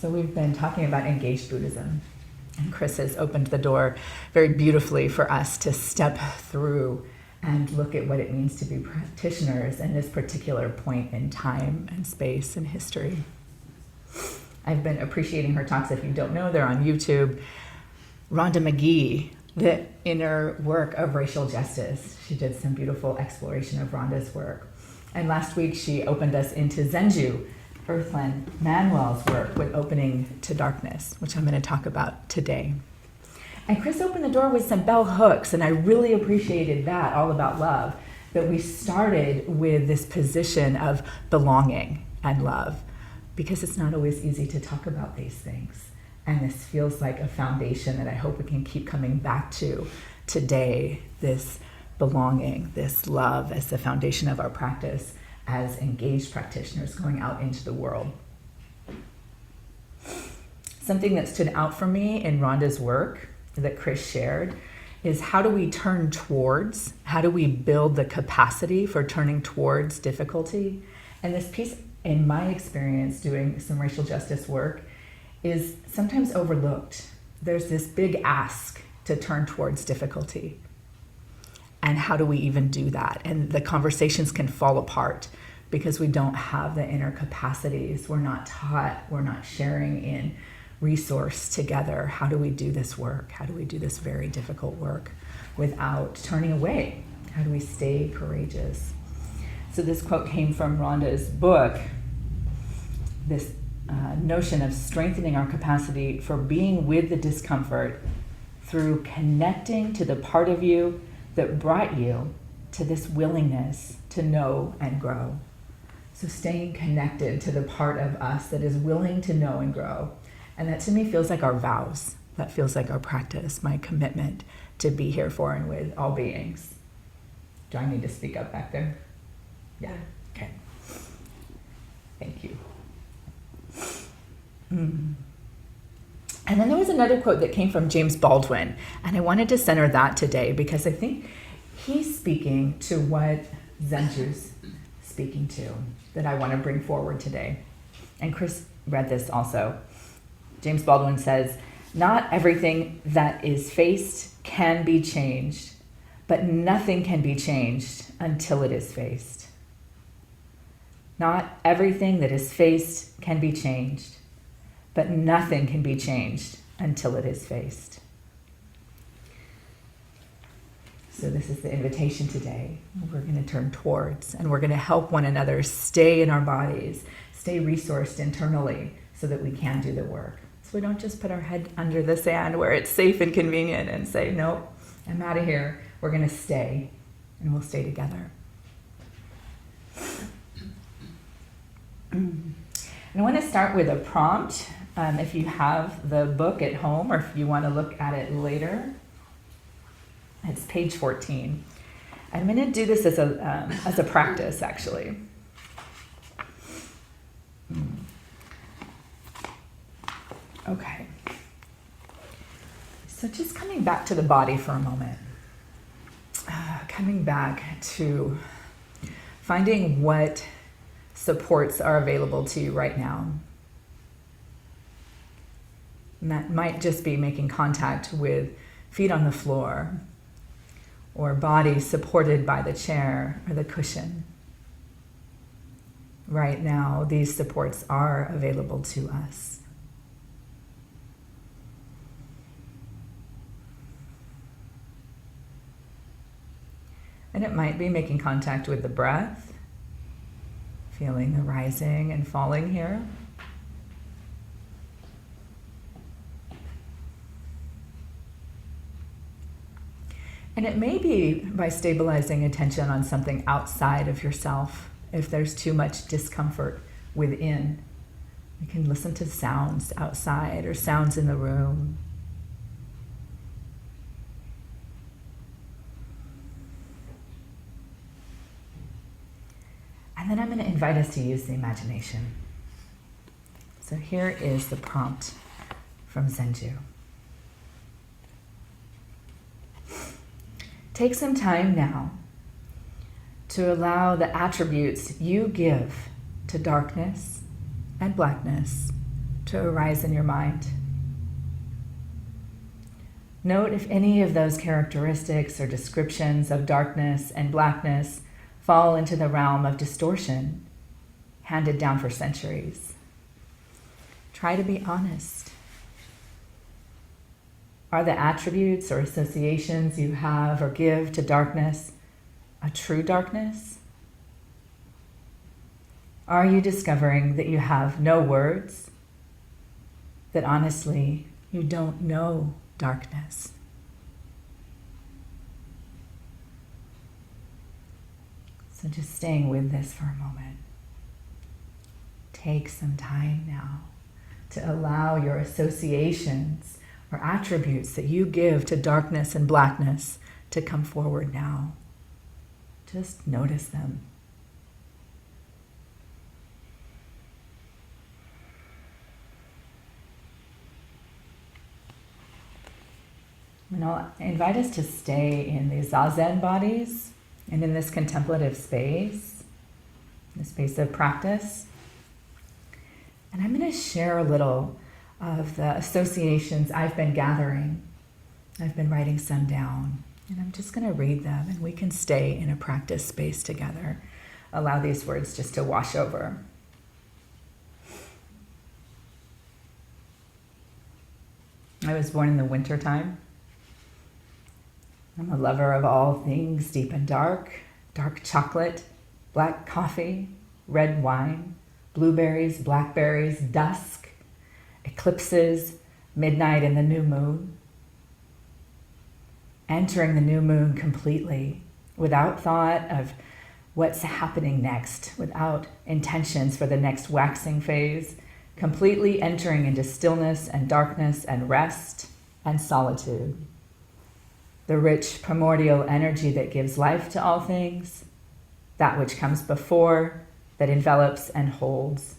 So we've been talking about engaged Buddhism, and Chris has opened the door very beautifully for us to step through and look at what it means to be practitioners in this particular point in time and space and history. I've been appreciating her talks. If you don't know, they're on YouTube. Rhonda McGee, the inner work of racial justice. She did some beautiful exploration of Rhonda's work. And last week she opened us into Zenju, Earthlyn Manuel's work with Opening to Darkness, which I'm going to talk about today. And Chris opened the door with some bell hooks, and I really appreciated that, all about love. That we started with this position of belonging and love, because it's not always easy to talk about these things. And this feels like a foundation that I hope we can keep coming back to today, this belonging, this love as the foundation of our practice as engaged practitioners going out into the world. Something that stood out for me in Rhonda's work that Chris shared is how do we turn towards, how do we build the capacity for turning towards difficulty? And this piece, in my experience doing some racial justice work, is sometimes overlooked. There's this big ask to turn towards difficulty. And how do we even do that? And the conversations can fall apart because we don't have the inner capacities. We're not taught, we're not sharing in resource together. How do we do this work? How do we do this very difficult work without turning away? How do we stay courageous? So this quote came from Rhonda's book, this notion of strengthening our capacity for being with the discomfort through connecting to the part of you that brought you to this willingness to know and grow. So staying connected to the part of us that is willing to know and grow. And that to me feels like our vows. That feels like our practice, my commitment to be here for and with all beings. Do I need to speak up back there? Yeah, okay. Thank you. And then there was another quote that came from James Baldwin, and I wanted to center that today because I think he's speaking to what Zenju's speaking to that I want to bring forward today. And Chris read this also. James Baldwin says, "Not everything that is faced can be changed, but nothing can be changed until it is faced. Not everything that is faced can be changed, but nothing can be changed until it is faced." So this is the invitation today. We're going to turn towards, and we're going to help one another stay in our bodies, stay resourced internally so that we can do the work. So we don't just put our head under the sand where it's safe and convenient and say, nope, I'm out of here. We're going to stay, and we'll stay together. And I want to start with a prompt. If you have the book at home or if you want to look at it later, it's page 14. I'm going to do this as a practice, actually. Okay. So just coming back to the body for a moment. Coming back to finding what supports are available to you right now. And that might just be making contact with feet on the floor or body supported by the chair or the cushion. Right now, these supports are available to us. And it might be making contact with the breath, feeling the rising and falling here. And it may be by stabilizing attention on something outside of yourself. If there's too much discomfort within, you can listen to sounds outside or sounds in the room. And then I'm going to invite us to use the imagination. So here is the prompt from Zenju. Take some time now to allow the attributes you give to darkness and blackness to arise in your mind. Note if any of those characteristics or descriptions of darkness and blackness fall into the realm of distortion, handed down for centuries. Try to be honest. Are the attributes or associations you have or give to darkness a true darkness? Are you discovering that you have no words? That honestly, you don't know darkness? So just staying with this for a moment. Take some time now to allow your associations or attributes that you give to darkness and blackness to come forward now. Just notice them. And I'll invite us to stay in these zazen bodies and in this contemplative space, the space of practice. And I'm going to share a little of the associations I've been gathering. I've been writing some down, and I'm just going to read them, and we can stay in a practice space together. Allow these words just to wash over. I was born in the wintertime. I'm a lover of all things deep and dark chocolate, black coffee, red wine, blueberries, blackberries, dusk, eclipses, midnight and the new moon. Entering the new moon completely, without thought of what's happening next, without intentions for the next waxing phase, completely entering into stillness and darkness and rest and solitude. The rich primordial energy that gives life to all things, that which comes before, that envelops and holds.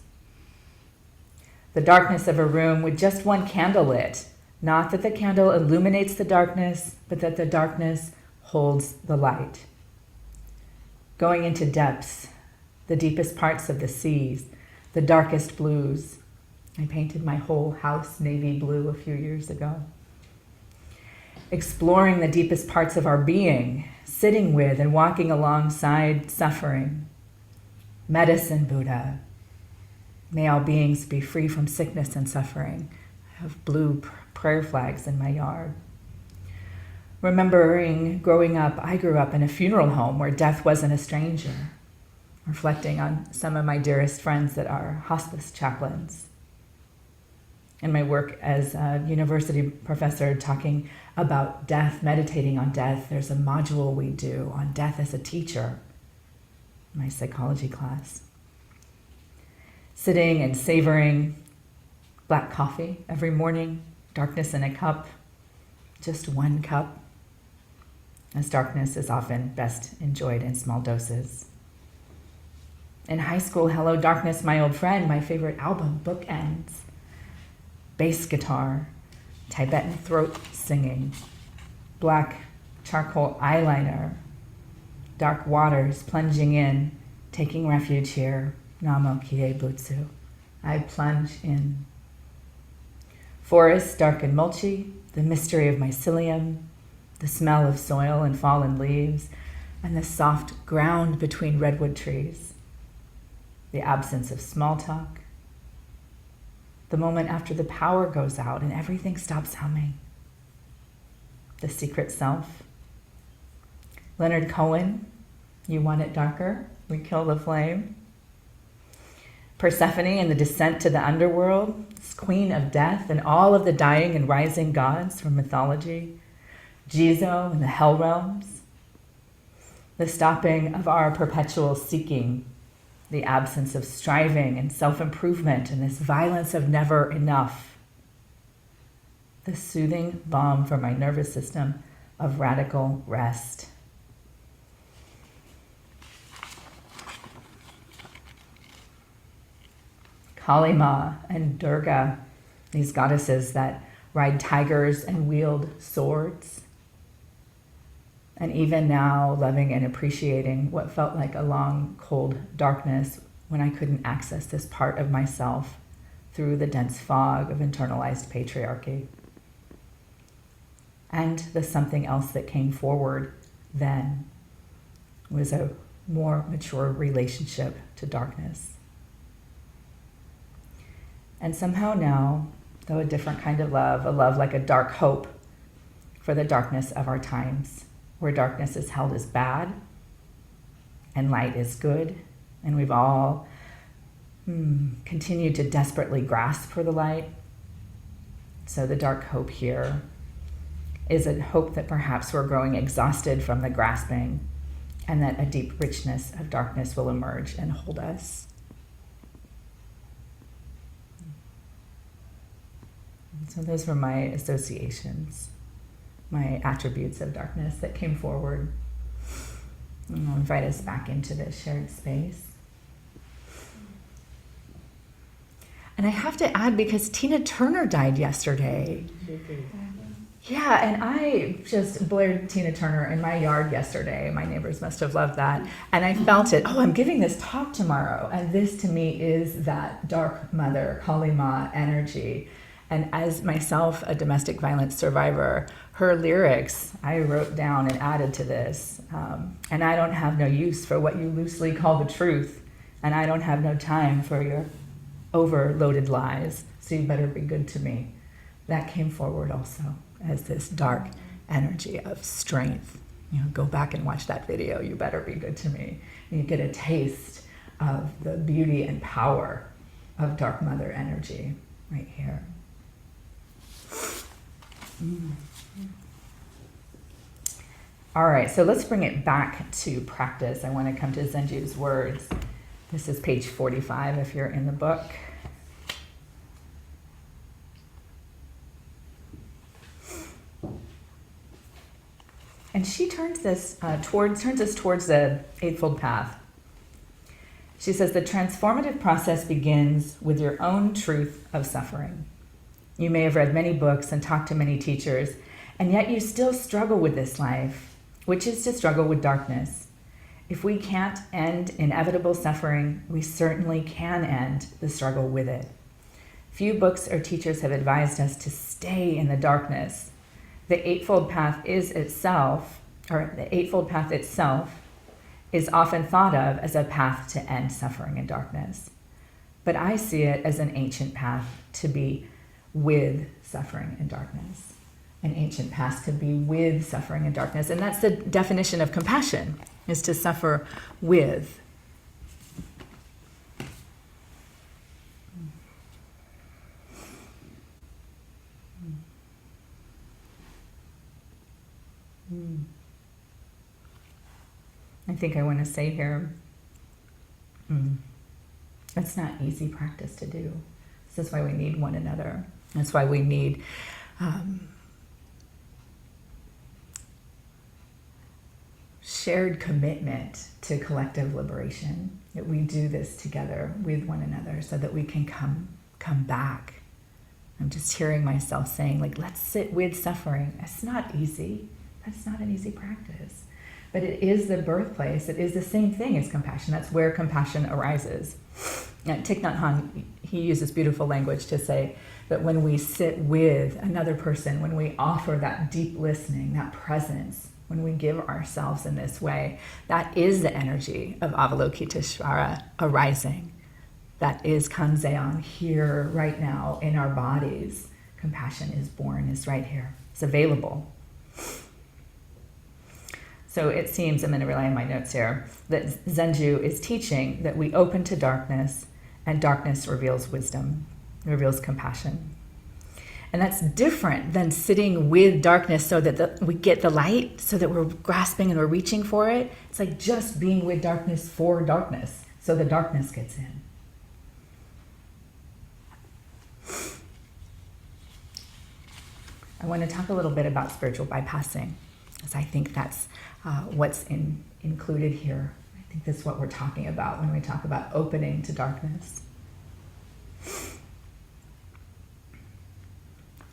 The darkness of a room with just one candle lit, not that the candle illuminates the darkness, but that the darkness holds the light. Going into depths, the deepest parts of the seas, the darkest blues. I painted my whole house navy blue a few years ago. Exploring the deepest parts of our being, sitting with and walking alongside suffering. Medicine Buddha. May all beings be free from sickness and suffering. I have blue prayer flags in my yard. Remembering growing up, I grew up in a funeral home where death wasn't a stranger. Reflecting on some of my dearest friends that are hospice chaplains. In my work as a university professor talking about death, meditating on death, there's a module we do on death as a teacher, my psychology class. Sitting and savoring black coffee every morning, darkness in a cup, just one cup, as darkness is often best enjoyed in small doses. In high school, Hello Darkness, My Old Friend, my favorite album, Bookends. Bass guitar, Tibetan throat singing, black charcoal eyeliner, dark waters plunging in, taking refuge here, Namo Kie Butsu. I plunge in. Forest, dark and mulchy, the mystery of mycelium, the smell of soil and fallen leaves, and the soft ground between redwood trees. The absence of small talk. The moment after the power goes out and everything stops humming. The secret self. Leonard Cohen, You Want It Darker? We Kill the Flame. Persephone and the descent to the underworld, queen of death and all of the dying and rising gods from mythology. Jizo and the hell realms. The stopping of our perpetual seeking, the absence of striving and self-improvement and this violence of never enough. The soothing balm for my nervous system of radical rest. Kali Ma and Durga, these goddesses that ride tigers and wield swords. And even now, loving and appreciating what felt like a long, cold darkness when I couldn't access this part of myself through the dense fog of internalized patriarchy. And the something else that came forward then was a more mature relationship to darkness. And somehow now, though a different kind of love, a love like a dark hope for the darkness of our times, where darkness is held as bad and light is good, and we've all continued to desperately grasp for the light. So the dark hope here is a hope that perhaps we're growing exhausted from the grasping, and that a deep richness of darkness will emerge and hold us. So those were my associations, my attributes of darkness that came forward. And I'll invite us back into this shared space. And I have to add, because Tina Turner died yesterday. Yeah, and I just blared Tina Turner in my yard yesterday. My neighbors must have loved that. And I felt it. Oh, I'm giving this talk tomorrow. And this to me is that dark mother, Kali Ma energy. And as myself, a domestic violence survivor, her lyrics I wrote down and added to this. And I don't have no use for what you loosely call the truth. And I don't have no time for your overloaded lies. So you better be good to me. That came forward also as this dark energy of strength. Go back and watch that video. You better be good to me. And you get a taste of the beauty and power of dark mother energy right here. All right, so let's bring it back to practice. I want to come to Zenju's words. This is page 45 if you're in the book. And she turns us towards the Eightfold Path. She says the transformative process begins with your own truth of suffering. You may have read many books and talked to many teachers, and yet you still struggle with this life, which is to struggle with darkness. If we can't end inevitable suffering, we certainly can end the struggle with it. Few books or teachers have advised us to stay in the darkness. The Eightfold Path itself is often thought of as a path to end suffering and darkness. But I see it as an ancient path to be with suffering and darkness. An ancient path to be with suffering and darkness. And that's the definition of compassion, is to suffer with. I think I want to say here, it's not easy practice to do. This is why we need one another. That's why we need shared commitment to collective liberation, that we do this together with one another so that we can come back. I'm just hearing myself saying, let's sit with suffering. It's not easy. That's not an easy practice. But it is the birthplace. It is the same thing as compassion. That's where compassion arises. Now, Thich Nhat Hanh, he uses beautiful language to say that when we sit with another person, when we offer that deep listening, that presence, when we give ourselves in this way, that is the energy of Avalokiteshvara arising. That is Kanzeon here right now in our bodies. Compassion is born, is right here. It's available. So it seems, I'm going to rely on my notes here, that Zenju is teaching that we open to darkness, and darkness reveals wisdom, reveals compassion. And that's different than sitting with darkness so that we get the light, so that we're grasping and we're reaching for it. It's like just being with darkness for darkness, so the darkness gets in. I want to talk a little bit about spiritual bypassing, because I think that's what's included here. I think that's what we're talking about when we talk about opening to darkness.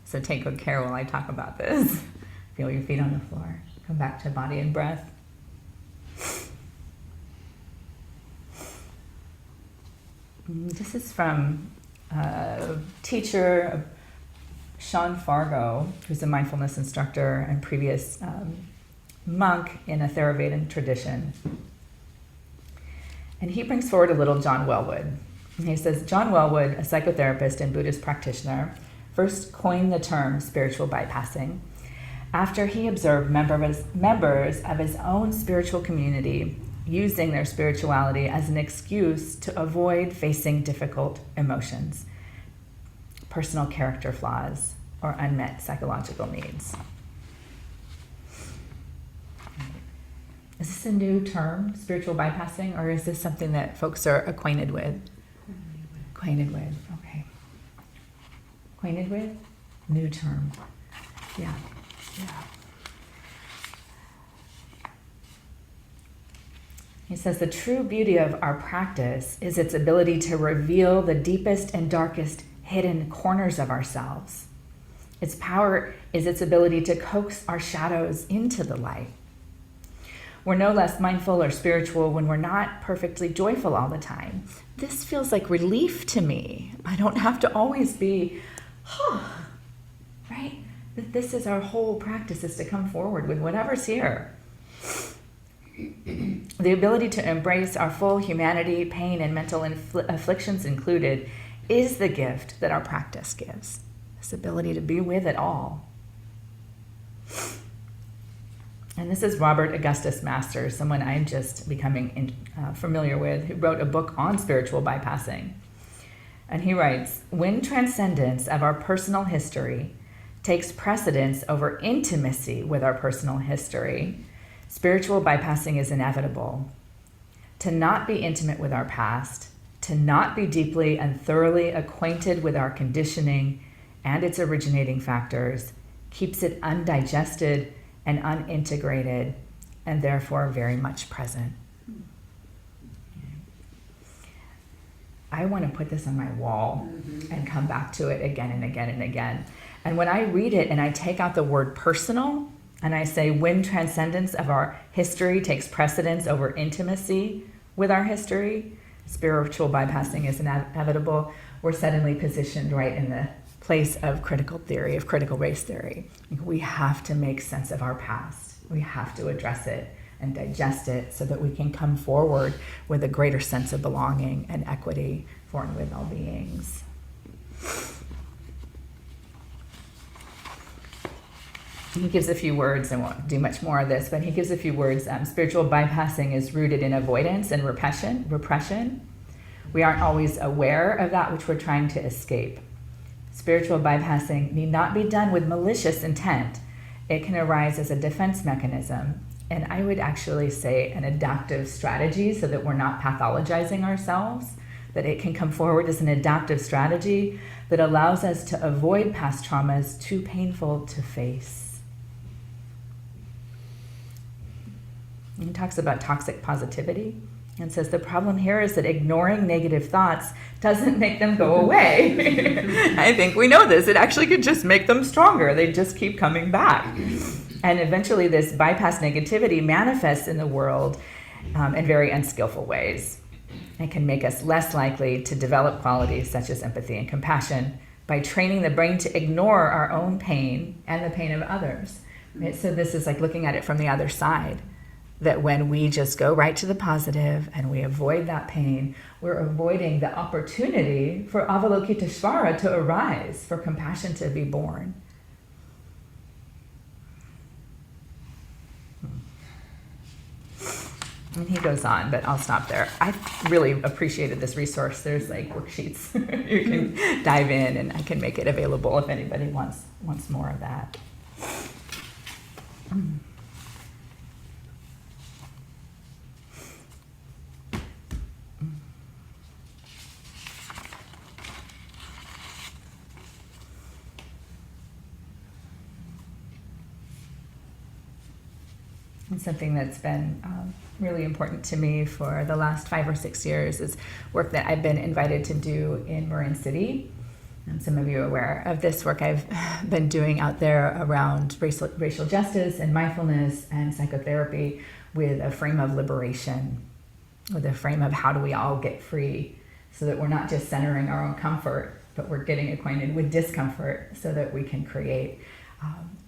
So take good care while I talk about this. Feel your feet on the floor. Come back to body and breath. This is from teacher, Sean Fargo, who's a mindfulness instructor and previous monk in a Theravada tradition. And he brings forward a little John Wellwood. And he says, John Wellwood, a psychotherapist and Buddhist practitioner, first coined the term spiritual bypassing after he observed members of his own spiritual community using their spirituality as an excuse to avoid facing difficult emotions, personal character flaws, or unmet psychological needs. Is this a new term, spiritual bypassing, or is this something that folks are acquainted with? Acquainted with, okay. Acquainted with? New term. Yeah. He says, the true beauty of our practice is its ability to reveal the deepest and darkest hidden corners of ourselves. Its power is its ability to coax our shadows into the light. We're no less mindful or spiritual when we're not perfectly joyful all the time. This feels like relief to me. I don't have to always be, right? This is our whole practice, is to come forward with whatever's here. The ability to embrace our full humanity, pain, and mental afflictions included, is the gift that our practice gives. This ability to be with it all. And this is Robert Augustus Masters, someone I'm just becoming familiar with, who wrote a book on spiritual bypassing. And he writes, when transcendence of our personal history takes precedence over intimacy with our personal history, spiritual bypassing is inevitable. To not be intimate with our past, to not be deeply and thoroughly acquainted with our conditioning and its originating factors, keeps it undigested and unintegrated, and therefore very much present. I want to put this on my wall and come back to it again and again and again. And when I read it and I take out the word personal, and I say when transcendence of our history takes precedence over intimacy with our history, spiritual bypassing is inevitable, we're suddenly positioned right in the place of critical theory, of critical race theory. We have to make sense of our past. We have to address it and digest it so that we can come forward with a greater sense of belonging and equity for and with all beings. He gives a few words, I won't do much more of this, but he gives a few words. Spiritual bypassing is rooted in avoidance and repression. We aren't always aware of that which we're trying to escape. Spiritual bypassing need not be done with malicious intent. It can arise as a defense mechanism, and I would actually say an adaptive strategy so that we're not pathologizing ourselves, that it can come forward as an adaptive strategy that allows us to avoid past traumas too painful to face. He talks about toxic positivity and says the problem here is that ignoring negative thoughts doesn't make them go away. I think we know this. It actually could just make them stronger. They just keep coming back. And eventually this bypass negativity manifests in the world in very unskillful ways. It can make us less likely to develop qualities such as empathy and compassion by training the brain to ignore our own pain and the pain of others. Right? So this is like looking at it from the other side. That when we just go right to the positive and we avoid that pain, we're avoiding the opportunity for Avalokiteshvara to arise, for compassion to be born. And he goes on, but I'll stop there. I really appreciated this resource. There's like worksheets. You can dive in, and I can make it available if anybody wants more of that. And something that's been really important to me for the last 5 or 6 years is work that I've been invited to do in Marin City. And some of you are aware of this work I've been doing out there around racial justice and mindfulness and psychotherapy with a frame of liberation, with a frame of how do we all get free so that we're not just centering our own comfort, but we're getting acquainted with discomfort so that we can create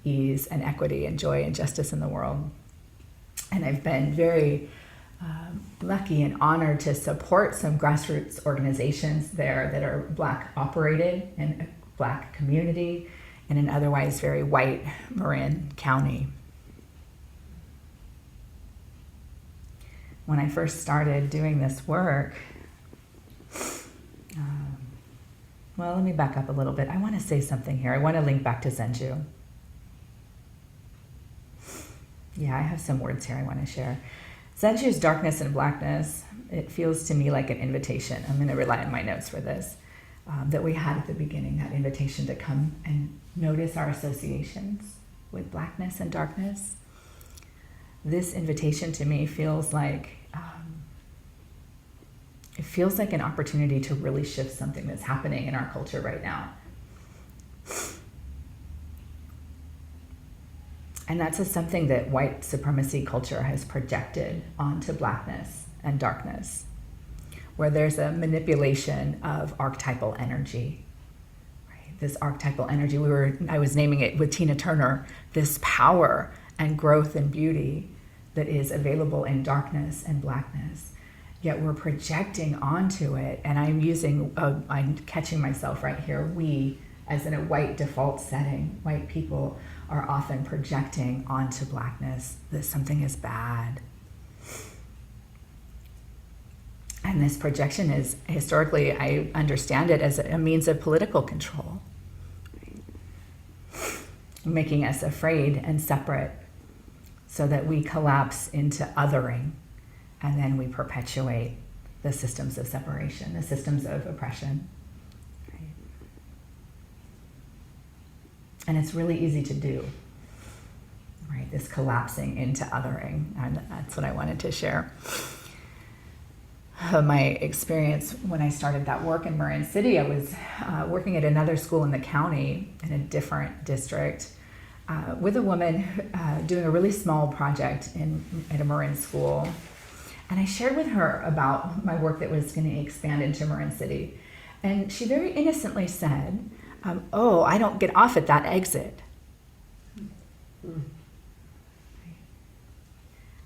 ease and equity and joy and justice in the world. And I've been very lucky and honored to support some grassroots organizations there that are Black operated in a Black community in an otherwise very white Marin County. When I first started doing this work, well, let me back up a little bit. I want to say something here. I want to link back to Zenju. Yeah, I have some words here I want to share. Zenju's darkness and blackness, it feels to me like an invitation. I'm going to rely on my notes for this, that we had at the beginning, that invitation to come and notice our associations with blackness and darkness. This invitation to me feels like, it feels like an opportunity to really shift something that's happening in our culture right now. And that's something that white supremacy culture has projected onto blackness and darkness, where there's a manipulation of archetypal energy. Right? This archetypal energy, I was naming it with Tina Turner, this power and growth and beauty that is available in darkness and blackness. Yet we're projecting onto it, and I'm catching myself right here, we, as in a white default setting, white people are often projecting onto blackness that something is bad. And this projection is, historically, I understand it as a means of political control, making us afraid and separate so that we collapse into othering, and then we perpetuate the systems of separation, the systems of oppression. And it's really easy to do, right? This collapsing into othering, and that's what I wanted to share. My experience when I started that work in Marin City, I was working at another school in the county in a different district with a woman doing a really small project at a Marin school. And I shared with her about my work that was going to expand into Marin City. And she very innocently said, oh, I don't get off at that exit.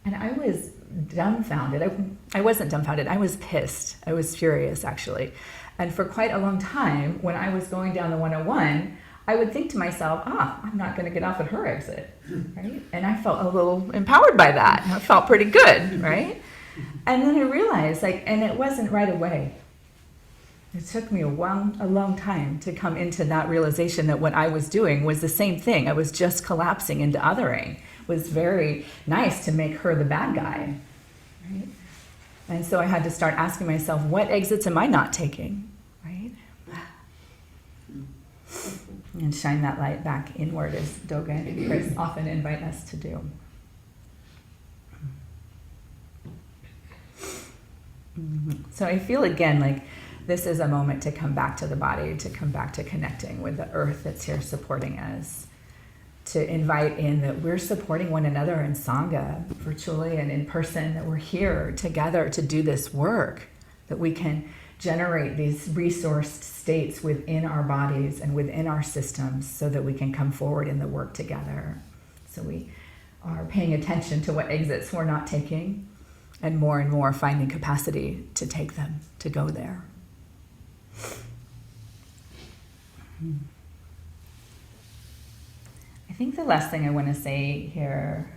And I was dumbfounded. I wasn't dumbfounded. I was pissed. I was furious, actually. And for quite a long time, when I was going down the 101, I would think to myself, I'm not going to get off at her exit, right? And I felt a little empowered by that. I felt pretty good, right? And then I realized, and it wasn't right away. It took me a long time to come into that realization that what I was doing was the same thing. I was just collapsing into othering. It was very nice to make her the bad guy, right? And so I had to start asking myself, what exits am I not taking, right? And shine that light back inward, as Dogen and Chris often invite us to do. So I feel again like this is a moment to come back to the body, to come back to connecting with the earth that's here supporting us, to invite in that we're supporting one another in Sangha, virtually and in person, that we're here together to do this work, that we can generate these resourced states within our bodies and within our systems so that we can come forward in the work together. So we are paying attention to what exits we're not taking, and more finding capacity to take them, to go there. I think the last thing I want to say here,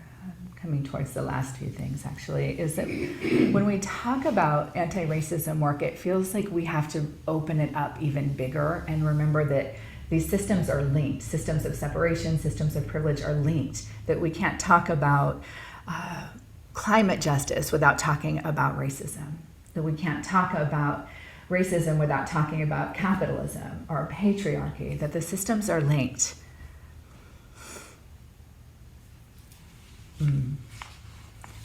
coming towards the last few things actually, is that when we talk about anti-racism work, it feels like we have to open it up even bigger and remember that these systems are linked. Systems of separation, systems of privilege are linked, that we can't talk about climate justice without talking about racism, that we can't talk about racism without talking about capitalism or patriarchy, that the systems are linked.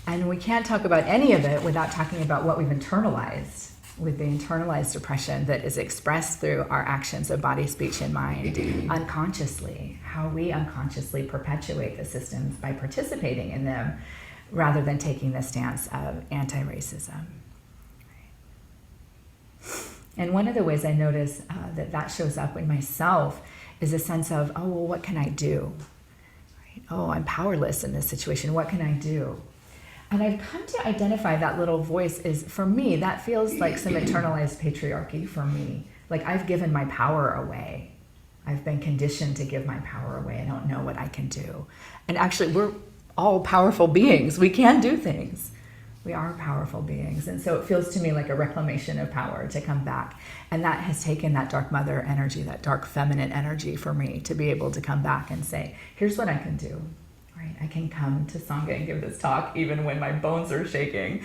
And we can't talk about any of it without talking about what we've internalized, with the internalized oppression that is expressed through our actions of body, speech, and mind unconsciously, how we unconsciously perpetuate the systems by participating in them rather than taking the stance of anti-racism. And one of the ways I notice that shows up in myself is a sense of, oh, well, what can I do? Right? Oh, I'm powerless in this situation. What can I do? And I've come to identify that little voice is, for me, that feels like some internalized patriarchy for me. Like I've given my power away. I've been conditioned to give my power away. I don't know what I can do. And actually, we're all powerful beings. We can do things. We are powerful beings. And so it feels to me like a reclamation of power to come back. And that has taken that dark mother energy, that dark feminine energy for me to be able to come back and say, here's what I can do. Right? I can come to Sangha and give this talk even when my bones are shaking.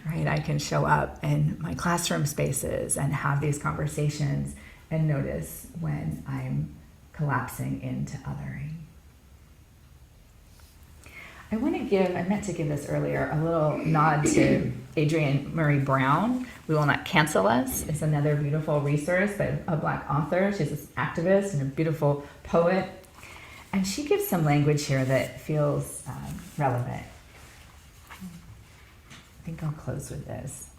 Right? I can show up in my classroom spaces and have these conversations and notice when I'm collapsing into othering. I meant to give this earlier, a little nod to Adrienne Murray Brown. We Will Not Cancel Us. It's another beautiful resource by a Black author. She's an activist and a beautiful poet. And she gives some language here that feels relevant. I think I'll close with this.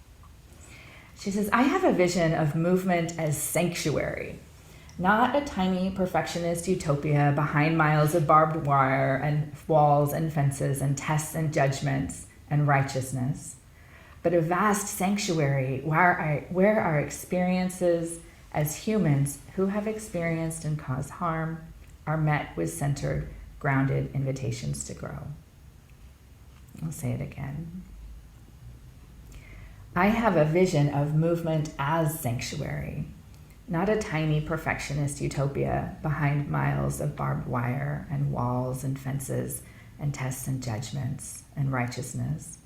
She says, I have a vision of movement as sanctuary, not a tiny perfectionist utopia behind miles of barbed wire and walls and fences and tests and judgments and righteousness, but a vast sanctuary where our experiences as humans who have experienced and caused harm are met with centered, grounded invitations to grow. I'll say it again. I have a vision of movement as sanctuary, not a tiny perfectionist utopia behind miles of barbed wire and walls and fences and tests and judgments and righteousness,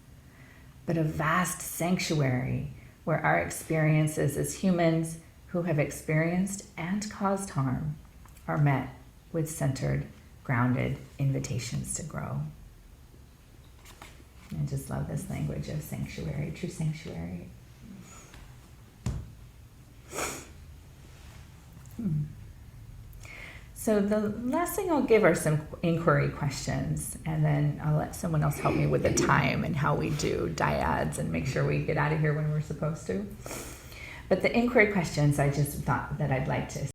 but a vast sanctuary where our experiences as humans who have experienced and caused harm are met with centered, grounded invitations to grow. I just love this language of sanctuary, true sanctuary. So the last thing I'll give are some inquiry questions, and then I'll let someone else help me with the time and how we do dyads and make sure we get out of here when we're supposed to. But the inquiry questions, I just thought that I'd like to